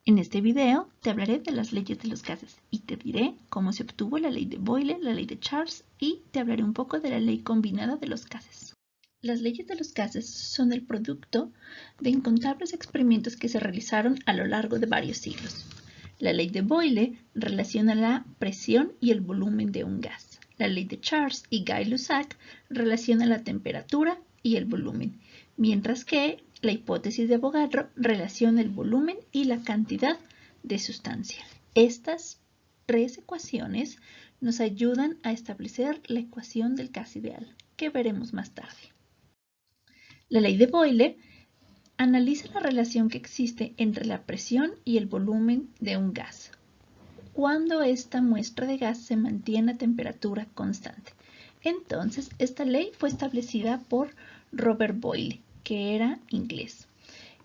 En este video te hablaré de las leyes de los gases y te diré cómo se obtuvo la ley de Boyle, la ley de Charles y te hablaré un poco de la ley combinada de los gases. Las leyes de los gases son el producto de incontables experimentos que se realizaron a lo largo de varios siglos. La ley de Boyle relaciona la presión y el volumen de un gas. La ley de Charles y Gay-Lussac relaciona la temperatura y el volumen, mientras que la hipótesis de Avogadro relaciona el volumen y la cantidad de sustancia. Estas tres ecuaciones nos ayudan a establecer la ecuación del gas ideal, que veremos más tarde. La ley de Boyle analiza la relación que existe entre la presión y el volumen de un gas, cuando esta muestra de gas se mantiene a temperatura constante. Entonces, esta ley fue establecida por Robert Boyle, que era inglés.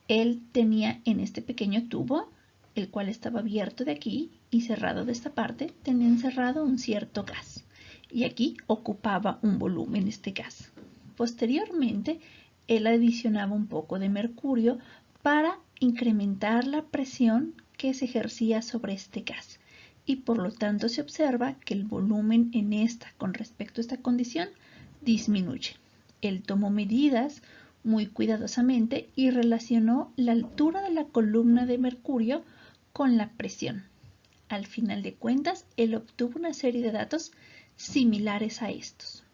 Él tenía en este pequeño tubo, el cual estaba abierto de aquí y cerrado de esta parte, tenía encerrado un cierto gas. Y aquí ocupaba un volumen este gas. Posteriormente, él adicionaba un poco de mercurio para incrementar la presión que se ejercía sobre este gas. Y por lo tanto se observa que el volumen en con respecto a esta condición, disminuye. Él tomó medidas muy cuidadosamente y relacionó la altura de la columna de mercurio con la presión. Al final de cuentas, él obtuvo una serie de datos similares a estos,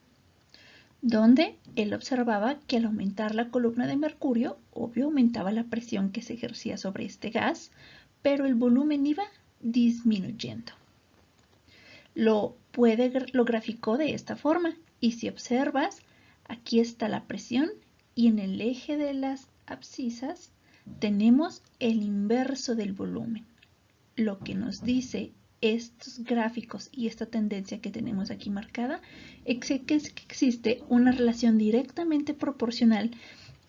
donde él observaba que al aumentar la columna de mercurio, obvio aumentaba la presión que se ejercía sobre este gas, pero el volumen iba disminuyendo. Lo graficó de esta forma, y si observas, aquí está la presión y en el eje de las abscisas tenemos el inverso del volumen. Lo que nos dice estos gráficos y esta tendencia que tenemos aquí marcada es que existe una relación directamente proporcional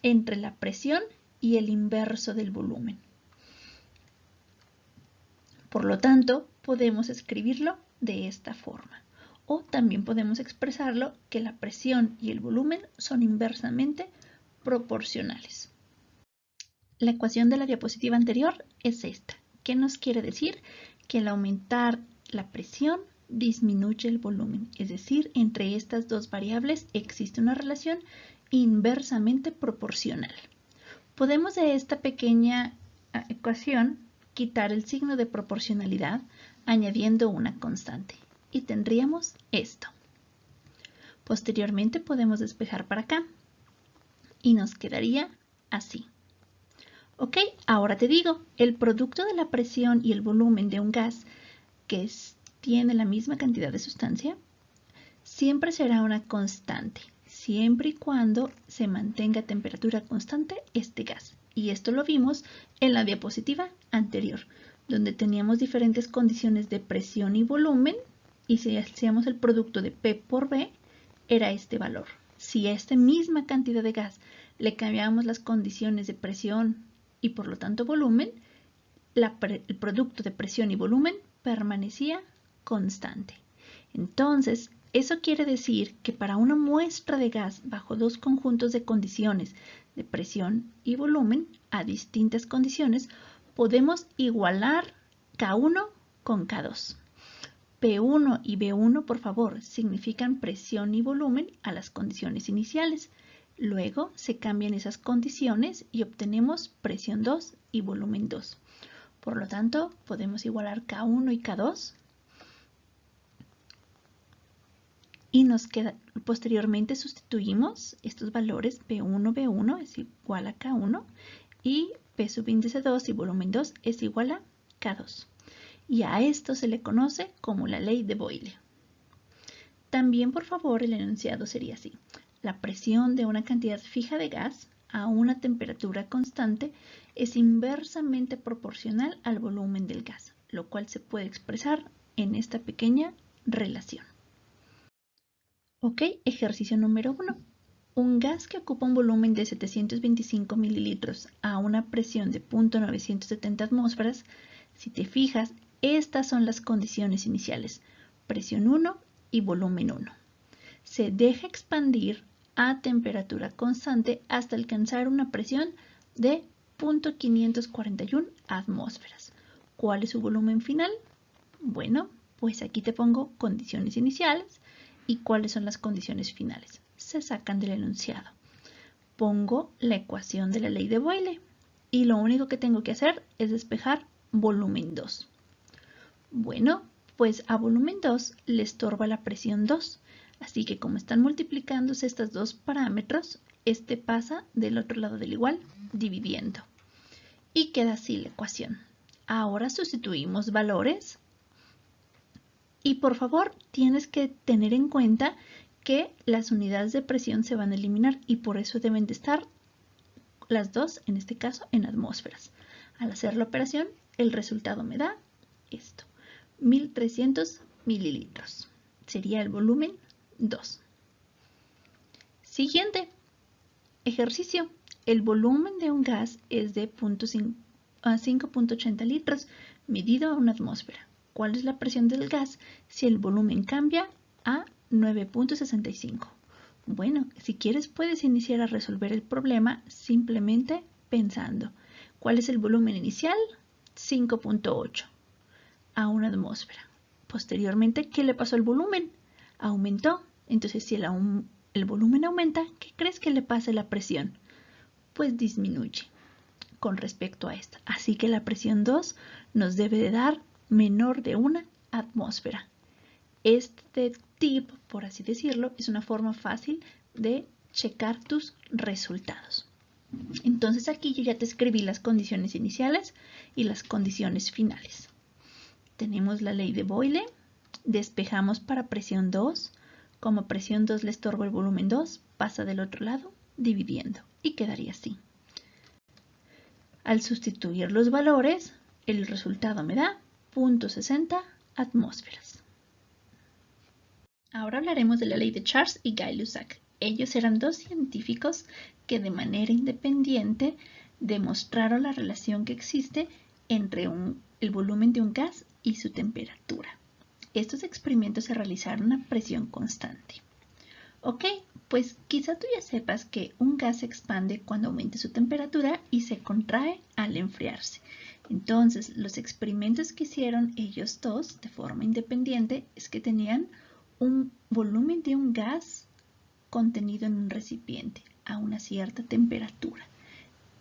entre la presión y el inverso del volumen. Por lo tanto, podemos escribirlo de esta forma. O también podemos expresarlo que la presión y el volumen son inversamente proporcionales. La ecuación de la diapositiva anterior es esta. ¿Qué nos quiere decir? Que al aumentar la presión disminuye el volumen. Es decir, entre estas dos variables existe una relación inversamente proporcional. Podemos de esta pequeña ecuación quitar el signo de proporcionalidad añadiendo una constante y tendríamos esto. Posteriormente podemos despejar para acá y nos quedaría así. Ok, ahora te digo, el producto de la presión y el volumen de un gas que tiene la misma cantidad de sustancia siempre será una constante, siempre y cuando se mantenga a temperatura constante este gas. Y esto lo vimos en la diapositiva anterior, donde teníamos diferentes condiciones de presión y volumen, y si hacíamos el producto de P por B, era este valor. Si a esta misma cantidad de gas le cambiábamos las condiciones de presión y por lo tanto volumen, el producto de presión y volumen permanecía constante. Entonces, eso quiere decir que para una muestra de gas bajo dos conjuntos de condiciones de presión y volumen a distintas condiciones, podemos igualar K1 con K2. P1 y B1, por favor, significan presión y volumen a las condiciones iniciales. Luego se cambian esas condiciones y obtenemos presión 2 y volumen 2. Por lo tanto, podemos igualar K1 y K2. Y nos queda, posteriormente sustituimos estos valores P1 es igual a K1 y P subíndice 2 y volumen 2 es igual a K2. Y a esto se le conoce como la ley de Boyle. También, por favor, el enunciado sería así. La presión de una cantidad fija de gas a una temperatura constante es inversamente proporcional al volumen del gas, lo cual se puede expresar en esta pequeña relación. Ok, ejercicio número 1. Un gas que ocupa un volumen de 725 mililitros a una presión de 0.970 atmósferas, si te fijas, estas son las condiciones iniciales, presión 1 y volumen 1. Se deja expandir a temperatura constante hasta alcanzar una presión de 0.541 atmósferas. ¿Cuál es su volumen final? Bueno, pues aquí te pongo condiciones iniciales y cuáles son las condiciones finales. Se sacan del enunciado. Pongo la ecuación de la ley de Boyle y lo único que tengo que hacer es despejar volumen 2. Bueno, pues a volumen 2 le estorba la presión 2, así que como están multiplicándose estos dos parámetros, este pasa del otro lado del igual, dividiendo. Y queda así la ecuación. Ahora sustituimos valores. Y por favor, tienes que tener en cuenta que las unidades de presión se van a eliminar y por eso deben de estar las dos, en este caso, en atmósferas. Al hacer la operación, el resultado me da esto, 1300 mililitros. Sería el volumen 2. Siguiente ejercicio. El volumen de un gas es de 5.80 litros medido a una atmósfera. ¿Cuál es la presión del gas si el volumen cambia a 9.65? Bueno, si quieres puedes iniciar a resolver el problema simplemente pensando. ¿Cuál es el volumen inicial? 5.8 a una atmósfera. Posteriormente, ¿qué le pasó al volumen? Aumentó. Entonces, si el volumen aumenta, ¿qué crees que le pasa a la presión? Pues disminuye con respecto a esta. Así que la presión 2 nos debe de dar menor de una atmósfera. Este tip, por así decirlo, es una forma fácil de checar tus resultados. Entonces aquí yo ya te escribí las condiciones iniciales y las condiciones finales. Tenemos la ley de Boyle, despejamos para presión 2, como presión 2 le estorba el volumen 2, pasa del otro lado dividiendo y quedaría así. Al sustituir los valores, el resultado me da 0.60 atmósferas. Ahora hablaremos de la ley de Charles y Gay-Lussac. Ellos eran dos científicos que de manera independiente demostraron la relación que existe entre el volumen de un gas y su temperatura. Estos experimentos se realizaron a presión constante. Ok, pues quizá tú ya sepas que un gas se expande cuando aumenta su temperatura y se contrae al enfriarse. Entonces, los experimentos que hicieron ellos dos de forma independiente es que tenían un volumen de un gas contenido en un recipiente a una cierta temperatura.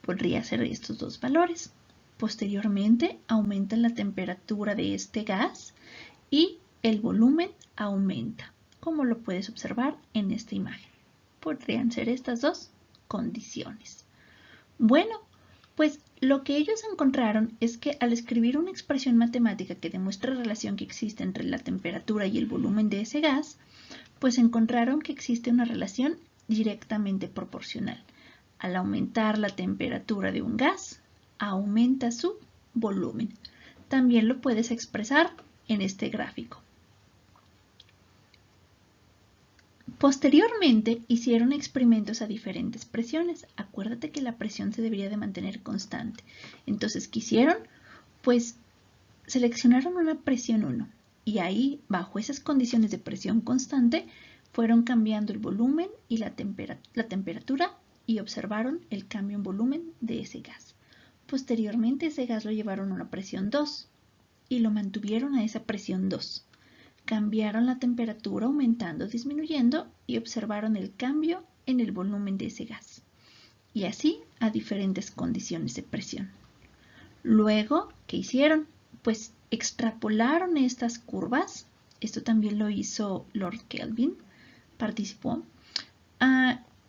Podría ser estos dos valores. Posteriormente, aumentan la temperatura de este gas y el volumen aumenta, como lo puedes observar en esta imagen. Podrían ser estas dos condiciones. Bueno, pues lo que ellos encontraron es que al escribir una expresión matemática que demuestra la relación que existe entre la temperatura y el volumen de ese gas, pues encontraron que existe una relación directamente proporcional. Al aumentar la temperatura de un gas, aumenta su volumen. También lo puedes expresar en este gráfico. Posteriormente hicieron experimentos a diferentes presiones. Acuérdate que la presión se debería de mantener constante. Entonces, ¿qué hicieron? Pues seleccionaron una presión 1 y ahí, bajo esas condiciones de presión constante, fueron cambiando el volumen y la temperatura y observaron el cambio en volumen de ese gas. Posteriormente, ese gas lo llevaron a una presión 2 y lo mantuvieron a esa presión 2. Cambiaron la temperatura aumentando o disminuyendo y observaron el cambio en el volumen de ese gas. Y así a diferentes condiciones de presión. Luego, ¿qué hicieron? Pues extrapolaron estas curvas. Esto también lo hizo Lord Kelvin, participó.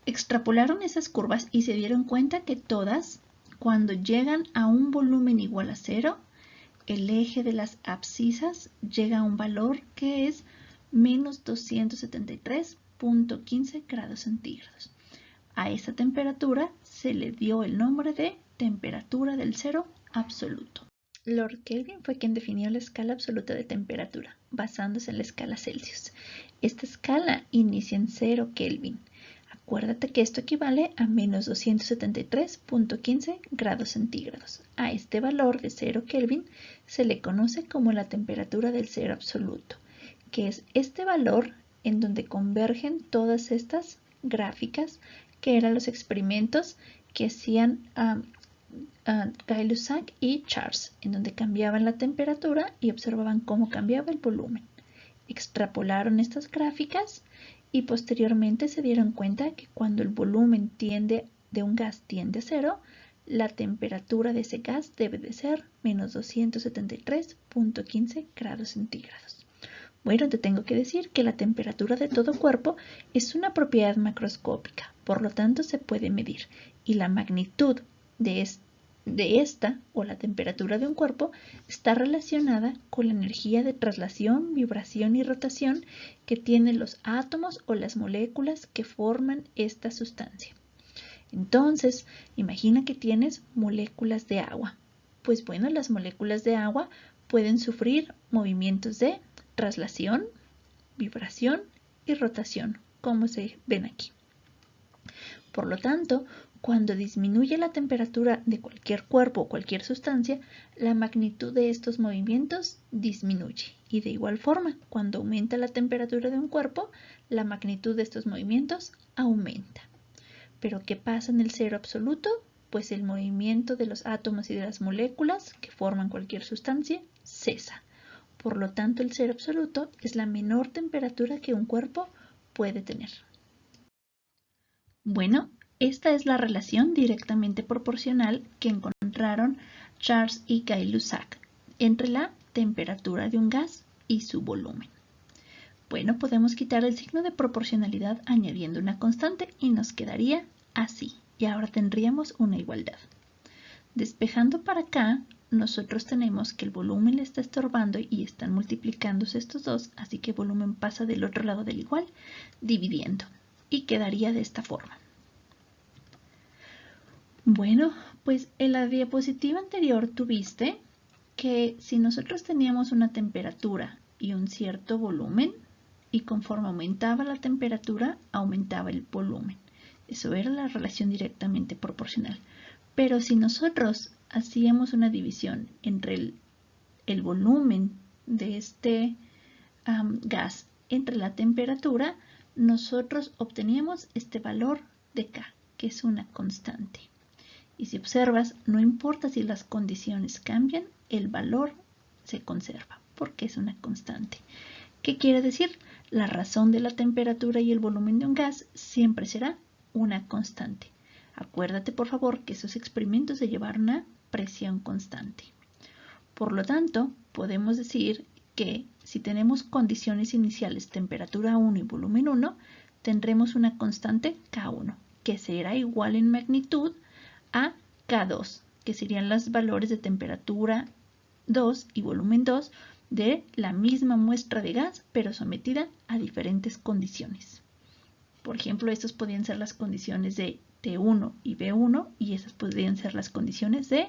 Extrapolaron esas curvas y se dieron cuenta que todas, cuando llegan a un volumen igual a 0, el eje de las abscisas llega a un valor que es menos 273.15 grados centígrados. A esa temperatura se le dio el nombre de temperatura del cero absoluto. Lord Kelvin fue quien definió la escala absoluta de temperatura, basándose en la escala Celsius. Esta escala inicia en 0 Kelvin. Acuérdate que esto equivale a menos 273.15 grados centígrados. A este valor de 0 Kelvin se le conoce como la temperatura del cero absoluto, que es este valor en donde convergen todas estas gráficas que eran los experimentos que hacían Gay-Lussac y Charles, en donde cambiaban la temperatura y observaban cómo cambiaba el volumen. Extrapolaron estas gráficas y posteriormente se dieron cuenta que cuando el volumen de un gas tiende a cero, la temperatura de ese gas debe de ser menos 273.15 grados centígrados. Bueno, te tengo que decir que la temperatura de todo cuerpo es una propiedad macroscópica, por lo tanto se puede medir, y la magnitud de esta o la temperatura de un cuerpo está relacionada con la energía de traslación, vibración y rotación que tienen los átomos o las moléculas que forman esta sustancia. Entonces, imagina que tienes moléculas de agua. Pues bueno, las moléculas de agua pueden sufrir movimientos de traslación, vibración y rotación, como se ven aquí. Por lo tanto, cuando disminuye la temperatura de cualquier cuerpo o cualquier sustancia, la magnitud de estos movimientos disminuye. Y de igual forma, cuando aumenta la temperatura de un cuerpo, la magnitud de estos movimientos aumenta. ¿Pero qué pasa en el cero absoluto? Pues el movimiento de los átomos y de las moléculas que forman cualquier sustancia cesa. Por lo tanto, el cero absoluto es la menor temperatura que un cuerpo puede tener. Bueno, esta es la relación directamente proporcional que encontraron Charles y Gay-Lussac entre la temperatura de un gas y su volumen. Bueno, podemos quitar el signo de proporcionalidad añadiendo una constante y nos quedaría así. Y ahora tendríamos una igualdad. Despejando para acá, nosotros tenemos que el volumen le está estorbando y están multiplicándose estos dos, así que el volumen pasa del otro lado del igual, dividiendo. Y quedaría de esta forma. Bueno, pues en la diapositiva anterior tuviste que si nosotros teníamos una temperatura y un cierto volumen, y conforme aumentaba la temperatura, aumentaba el volumen. Eso era la relación directamente proporcional. Pero si nosotros hacíamos una división entre el volumen de este gas entre la temperatura, nosotros obteníamos este valor de K, que es una constante. Y si observas, no importa si las condiciones cambian, el valor se conserva, porque es una constante. ¿Qué quiere decir? La razón de la temperatura y el volumen de un gas siempre será una constante. Acuérdate, por favor, que esos experimentos se llevaron a presión constante. Por lo tanto, podemos decir que si tenemos condiciones iniciales temperatura 1 y volumen 1, tendremos una constante K1, que será igual en magnitud a K2, que serían los valores de temperatura 2 y volumen 2 de la misma muestra de gas, pero sometida a diferentes condiciones. Por ejemplo, estas podrían ser las condiciones de T1 y B1 y estas podrían ser las condiciones de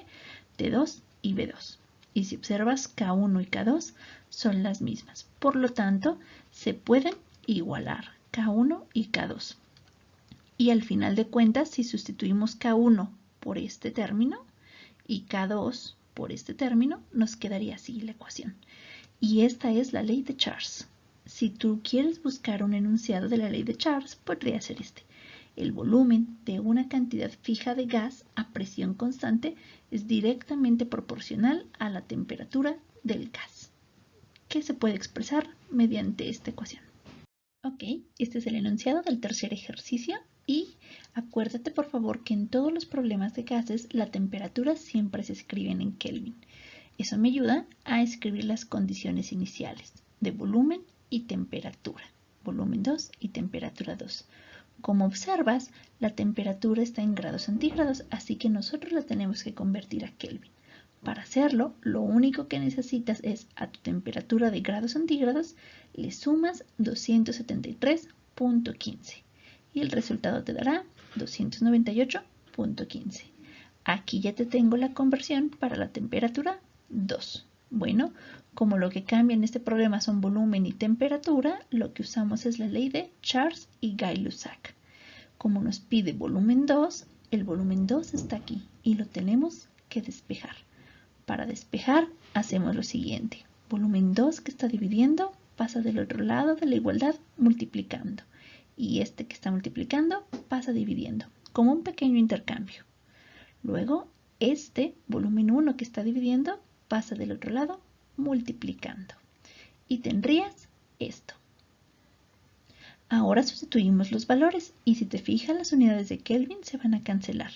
T2 y B2. Y si observas, K1 y K2 son las mismas. Por lo tanto, se pueden igualar K1 y K2. Y al final de cuentas, si sustituimos K1 por este término y K2 por este término, nos quedaría así la ecuación. Y esta es la ley de Charles. Si tú quieres buscar un enunciado de la ley de Charles, podría ser este. El volumen de una cantidad fija de gas a presión constante es directamente proporcional a la temperatura del gas, que se puede expresar mediante esta ecuación. Ok, este es el enunciado del tercer ejercicio y acuérdate por favor que en todos los problemas de gases la temperatura siempre se escriben en Kelvin. Eso me ayuda a escribir las condiciones iniciales de volumen y temperatura. Volumen 2 y temperatura 2. Como observas, la temperatura está en grados centígrados, así que nosotros la tenemos que convertir a Kelvin. Para hacerlo, lo único que necesitas es a tu temperatura de grados centígrados le sumas 273.15 y el resultado te dará 298.15. Aquí ya te tengo la conversión para la temperatura 2. Bueno, como lo que cambia en este problema son volumen y temperatura, lo que usamos es la ley de Charles y Gay-Lussac. Como nos pide volumen 2, el volumen 2 está aquí y lo tenemos que despejar. Para despejar hacemos lo siguiente. Volumen 2 que está dividiendo pasa del otro lado de la igualdad multiplicando. Y este que está multiplicando pasa dividiendo, como un pequeño intercambio. Luego, este volumen 1 que está dividiendo pasa del otro lado multiplicando. Y tendrías esto. Ahora sustituimos los valores y si te fijas las unidades de Kelvin se van a cancelar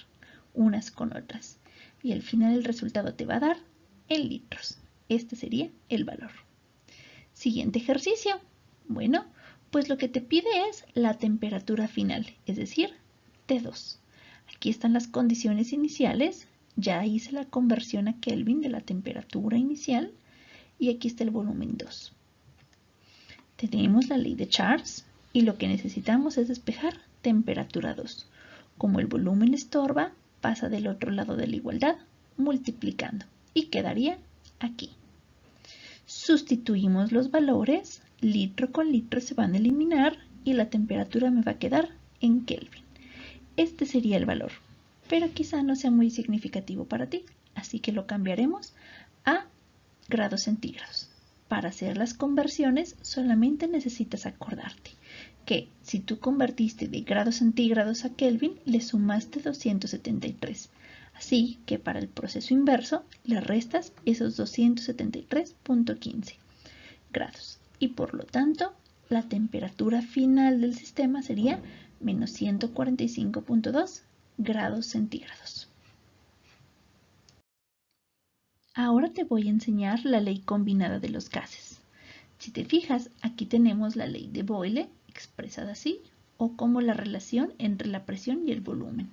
unas con otras. Y al final el resultado te va a dar en litros. Este sería el valor. Siguiente ejercicio. Bueno, pues lo que te pide es la temperatura final, es decir, T2. Aquí están las condiciones iniciales. Ya hice la conversión a Kelvin de la temperatura inicial y aquí está el volumen 2. Tenemos la ley de Charles y lo que necesitamos es despejar temperatura 2. Como el volumen estorba, pasa del otro lado de la igualdad multiplicando y quedaría aquí. Sustituimos los valores, litro con litro se van a eliminar y la temperatura me va a quedar en Kelvin. Este sería el valor, pero quizá no sea muy significativo para ti, así que lo cambiaremos a grados centígrados. Para hacer las conversiones solamente necesitas acordarte que si tú convertiste de grados centígrados a Kelvin, le sumaste 273. Así que para el proceso inverso le restas esos 273.15 grados. Y por lo tanto, la temperatura final del sistema sería menos 145.2 grados centígrados. Ahora te voy a enseñar la ley combinada de los gases. Si te fijas, aquí tenemos la ley de Boyle, expresada así, o como la relación entre la presión y el volumen.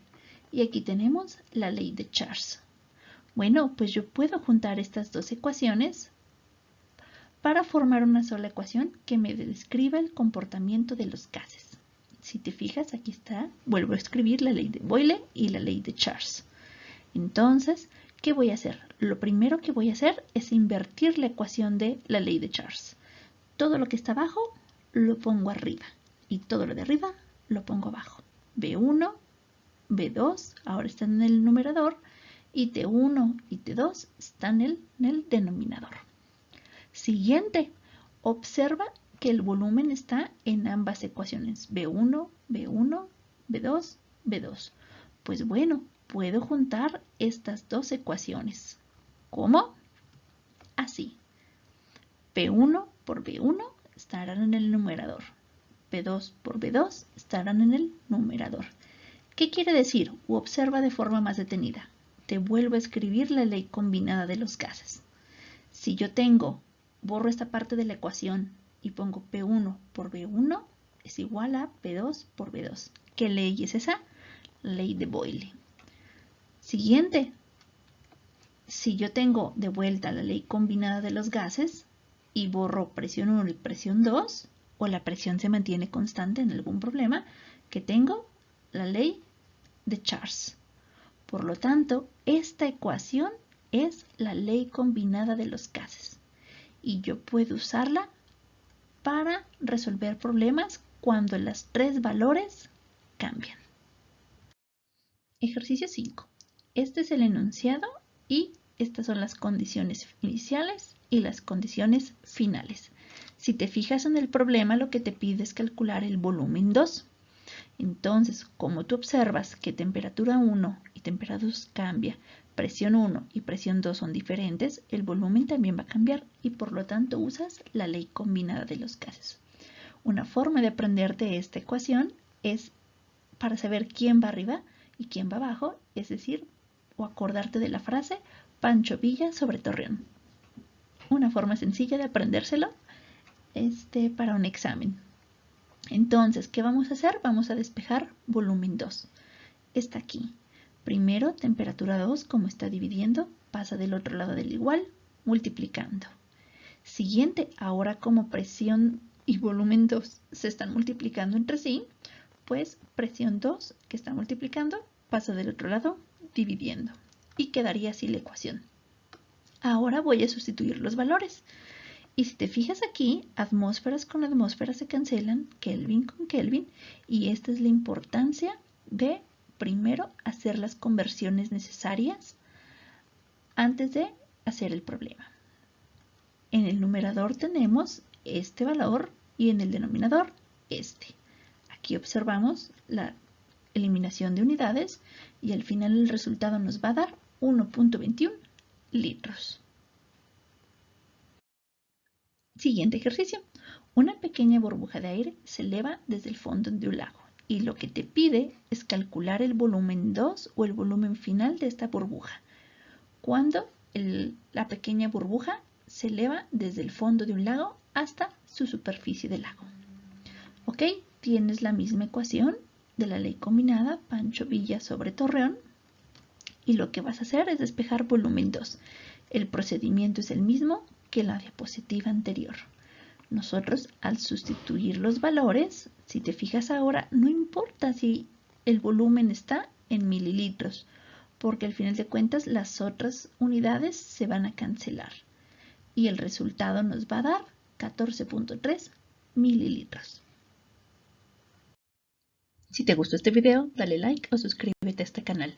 Y aquí tenemos la ley de Charles. Bueno, pues yo puedo juntar estas dos ecuaciones para formar una sola ecuación que me describa el comportamiento de los gases. Si te fijas, aquí está, vuelvo a escribir la ley de Boyle y la ley de Charles. Entonces, ¿qué voy a hacer? Lo primero que voy a hacer es invertir la ecuación de la ley de Charles. Todo lo que está abajo lo pongo arriba y todo lo de arriba lo pongo abajo. B1, B2 ahora están en el numerador y T1 y T2 están en el denominador. Siguiente, observa que el volumen está en ambas ecuaciones, B1, B1, B2, B2. Pues bueno, puedo juntar estas dos ecuaciones. ¿Cómo? Así. P1 por B1 estarán en el numerador. P2 por B2 estarán en el numerador. ¿Qué quiere decir? Observa de forma más detenida. Te vuelvo a escribir la ley combinada de los gases. Si yo borro esta parte de la ecuación y pongo P1 por B1 es igual a P2 por B2. ¿Qué ley es esa? Ley de Boyle. Siguiente. Si yo tengo de vuelta la ley combinada de los gases y borro presión 1 y presión 2, o la presión se mantiene constante en algún problema, que tengo la ley de Charles. Por lo tanto, esta ecuación es la ley combinada de los gases. Y yo puedo usarla para resolver problemas cuando los tres valores cambian. Ejercicio 5. Este es el enunciado y estas son las condiciones iniciales y las condiciones finales. Si te fijas en el problema, lo que te pide es calcular el volumen 2. Entonces, como tú observas que temperatura 1 y temperatura 2 cambia, presión 1 y presión 2 son diferentes, el volumen también va a cambiar y por lo tanto usas la ley combinada de los gases. Una forma de aprenderte esta ecuación es para saber quién va arriba y quién va abajo, es decir, o acordarte de la frase Pancho Villa sobre Torreón. Una forma sencilla de aprendérselo para un examen. Entonces, ¿qué vamos a hacer? Vamos a despejar volumen 2. Está aquí. Primero, temperatura 2, como está dividiendo, pasa del otro lado del igual, multiplicando. Siguiente, ahora como presión y volumen 2 se están multiplicando entre sí, pues presión 2, que está multiplicando, pasa del otro lado, dividiendo. Y quedaría así la ecuación. Ahora voy a sustituir los valores. Y si te fijas aquí, atmósferas con atmósferas se cancelan, Kelvin con Kelvin, y esta es la importancia de, primero, hacer las conversiones necesarias antes de hacer el problema. En el numerador tenemos este valor y en el denominador este. Aquí observamos la eliminación de unidades y al final el resultado nos va a dar 1.21 litros. Siguiente ejercicio. Una pequeña burbuja de aire se eleva desde el fondo de un lago y lo que te pide es calcular el volumen 2 o el volumen final de esta burbuja. Cuando la pequeña burbuja se eleva desde el fondo de un lago hasta su superficie del lago. ¿Ok? Tienes la misma ecuación de la ley combinada Pancho Villa sobre Torreón y lo que vas a hacer es despejar volumen 2. El procedimiento es el mismo que la diapositiva anterior. Nosotros al sustituir los valores, si te fijas ahora, no importa si el volumen está en mililitros, porque al final de cuentas las otras unidades se van a cancelar y el resultado nos va a dar 14.3 mililitros. Si te gustó este video, dale like o suscríbete a este canal.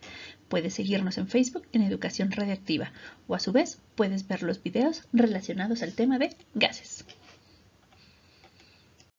Puedes seguirnos en Facebook en Educación Radioactiva o a su vez puedes ver los videos relacionados al tema de gases.